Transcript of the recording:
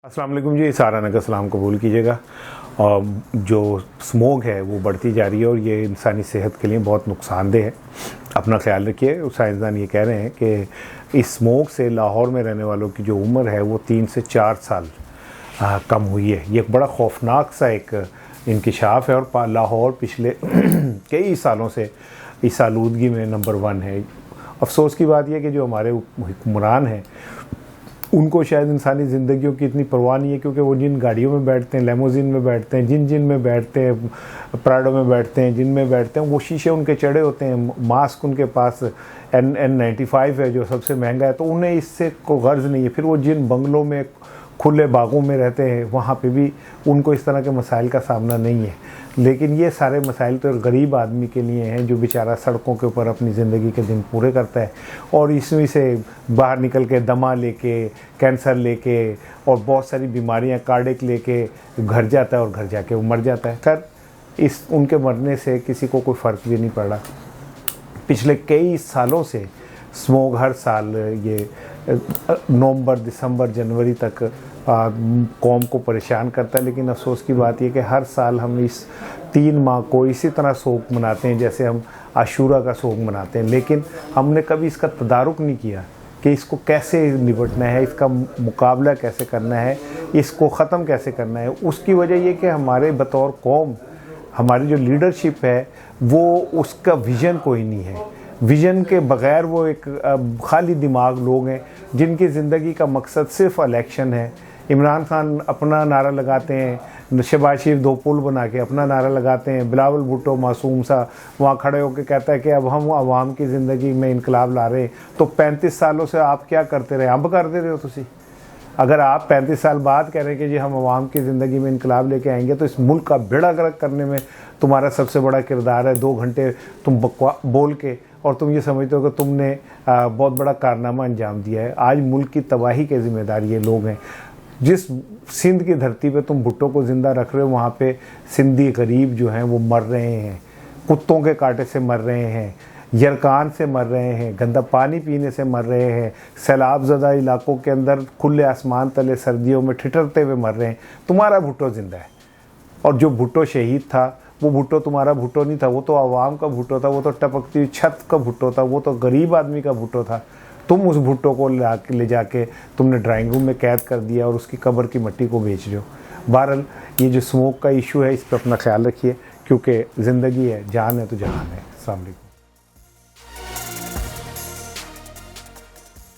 अस्सलाम वालेकुम जी, साराना का सलाम कबूल कीजिएगा। और जो स्मोक है वो बढ़ती जा रही है और ये इंसानी सेहत के लिए बहुत नुकसानदेह है। अपना ख्याल रखिए। साइंसदान ये कह रहे हैं कि इस स्मोक से लाहौर में रहने वालों की जो उम्र है वो 3 से 4 साल कम हुई है। ये एक बड़ा खौफनाक सा एक इंकिशाफ है और लाहौर पिछले कई सालों से इस आलूदगी में नंबर 1 है। अफसोस की बात यह कि जो हमारे हुक्मरान हैं उनको शायद इंसानी ज़िंदगियों की इतनी परवाह नहीं है, क्योंकि वो जिन गाड़ियों में बैठते हैं, लेमोजिन में बैठते हैं, जिन में बैठते हैं, प्राडो में बैठते हैं, जिन में बैठते हैं, वो शीशे उनके चढ़े होते हैं, मास्क उनके पास N95 है जो सबसे महंगा है, तो उन्हें इससे कोई गर्ज नहीं है। फिर वो जिन बंगलों में खुले बागों में रहते हैं वहाँ पे भी उनको इस तरह के मसाइल का सामना नहीं है। लेकिन ये सारे मसाइल तो गरीब आदमी के लिए हैं जो बेचारा सड़कों के ऊपर अपनी ज़िंदगी के दिन पूरे करता है और इसमें से बाहर निकल के दमा लेके, कैंसर लेके और बहुत सारी बीमारियां कार्डिक लेके घर जाता है और घर जाके वो मर जाता है। खैर, इस उनके मरने से किसी को कोई फ़र्क भी नहीं पड़ा। पिछले कई सालों से स्मोक हर साल ये नवंबर, दिसंबर, जनवरी तक कौम को परेशान करता है। लेकिन अफसोस की बात यह कि हर साल हम इस 3 माह को इसी तरह शोक मनाते हैं जैसे हम आशूरा का शोक मनाते हैं, लेकिन हमने कभी इसका तदारुक नहीं किया कि इसको कैसे निपटना है, इसका मुकाबला कैसे करना है, इसको ख़त्म कैसे करना है। उसकी वजह ये कि हमारे बतौर कौम हमारी जो लीडरशिप है वो उसका विज़न कोई नहीं है। विज़न के बग़ैर वो एक खाली दिमाग लोग हैं जिनकी ज़िंदगी का मकसद सिर्फ इलेक्शन है। इमरान खान अपना नारा लगाते हैं, शहबाज शरीफ 2 पुल बना के अपना नारा लगाते हैं, बिलावल भुट्टो मासूम सा वहाँ खड़े होकर कहता है कि अब हम आवाम की ज़िंदगी में इनकलाब ला रहे हैं। तो 35 सालों से आप क्या करते रहे? अब कर दे रहे हो तुसी। अगर आप 35 साल बाद कह रहे हैं कि जी हम आवाम की ज़िंदगी में इनकलाब लेके आएंगे, तो इस मुल्क का बेड़ा गर्क करने में तुम्हारा सबसे बड़ा किरदार है। 2 घंटे तुम बोल के और तुम ये समझते हो कि तुमने बहुत बड़ा कारनामा अंजाम दिया है। आज मुल्क की तबाही के ज़िम्मेदार ये लोग हैं। जिस सिंध की धरती पे तुम भुट्टो को ज़िंदा रख रहे हो, वहाँ पे सिंधी गरीब जो हैं वो मर रहे हैं, कुत्तों के कांटे से मर रहे हैं, यरकान से मर रहे हैं, गंदा पानी पीने से मर रहे हैं, सैलाब ज़दा इलाकों के अंदर खुले आसमान तले सर्दियों में ठिठरते हुए मर रहे हैं। तुम्हारा भुट्टो ज़िंदा है और जो भुट्टो शहीद था वो भुट्टो तुम्हारा भुट्टो नहीं था, वो तो आवाम का भुट्टो था, वो तो टपकती हुई छत का भुट्टो था, वो तो गरीब आदमी का भुट्टो था। तुम उस भुट्टो को ले जाके तुमने ड्राइंग रूम में कैद कर दिया और उसकी कब्र की मिट्टी को बेच रहे हो। बहरहाल ये जो स्मोक का इशू है इस पर अपना ख्याल रखिए, क्योंकि ज़िंदगी है, जान है तो जहान है। अस्सलाम वालेकुम।